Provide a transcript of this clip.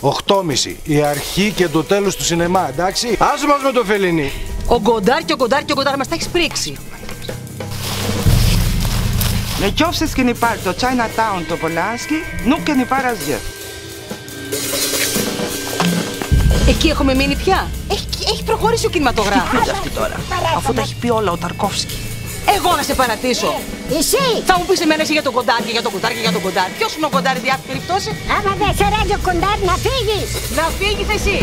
8.30. Η αρχή και το τέλος του σινεμά, εντάξει. Άσε μας με το Φελίνι. Ο Γκοντάρ και ο Γκοντάρ και ο Γκοντάρ μας τα έχεις πρίξει. Лечевский не парь, то Chinatown, το Πολάνσκι, νου και νι παραζιέ. Εκεί έχουμε μείνει πια. Έχει προχωρήσει ο κινηματογράφος. Τι αυτή τώρα, αφού τα έχει πει όλα ο Ταρκόφσκι. Εγώ να σε παρατήσω. Εσύ! Θα μου πεις εμένα εσύ για τον Γκοντάρ και για τον Γκοντάρ και για τον Γκοντάρ. Ποιος είναι ο Γκοντάρ, εν διάφορη περιπτώσει? Άμα δεν σε ρέγει ο Κοντάρ να φύγεις! Να φύγεις εσύ.